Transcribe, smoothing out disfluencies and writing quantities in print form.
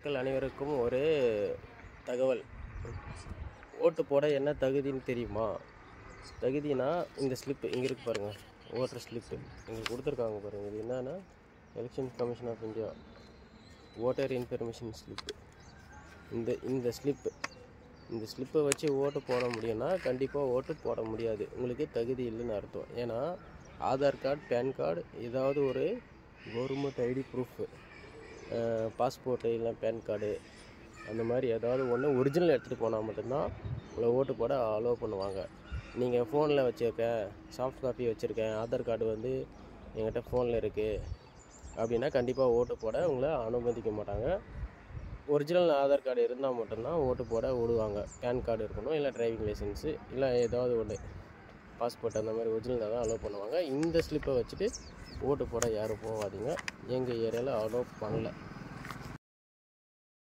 மக்கள் அனைவருக்கும் ஒரு தகவல். ஓட்டு போட என்ன தகுதின்னு தெரியுமா? தகுதினா இந்த ஸ்லிப்பு இங்கே இருக்குது பாருங்கள், ஓட்டர் ஸ்லிப்பு இங்கே கொடுத்துருக்காங்க பாருங்கள். இது என்னன்னா election commission of India voter information slip. இந்த ஸ்லிப்பை வச்சு ஓட்டு போட முடியும்னா கண்டிப்பாக ஓட்டு போட முடியாது. உங்களுக்கு தகுதி இல்லைன்னு அர்த்தம். ஏன்னா ஆதார் கார்டு, பேன் கார்டு, ஏதாவது ஒரு கவர்மெண்ட் ஐடி ப்ரூஃபு, பாஸ்போர்ட்டு இல்லை பேன் கார்டு, அந்த மாதிரி ஏதாவது ஒன்று ஒரிஜினல் எடுத்துகிட்டு போனால் மட்டும்தான் உங்களை ஓட்டு போட அலோவ் பண்ணுவாங்க. நீங்கள் ஃபோனில் வச்சுருக்கேன், சாஃப்ட் காப்பி வச்சுருக்கேன், ஆதார் கார்டு வந்து என்கிட்ட ஃபோனில் இருக்குது அப்படின்னா கண்டிப்பாக ஓட்டு போட உங்களை அனுமதிக்க மாட்டாங்க. ஒரிஜினல் ஆதார் கார்டு இருந்தால் மட்டும்தான் ஓட்டு போட விடுவாங்க. பேன் கார்டு இருக்கணும், இல்லை டிரைவிங் லைசன்ஸு, இல்லை ஏதாவது ஒன்று பாஸ்போர்ட், அந்த மாதிரி ஒரிஜினலாக தான் அலோவ் பண்ணுவாங்க. இந்த ஸ்லிப்பை வச்சுட்டு ஓட்டு போட யாரும் போகாதீங்க. எங்கள் ஏரியாவில் அலோவ் பண்ணல.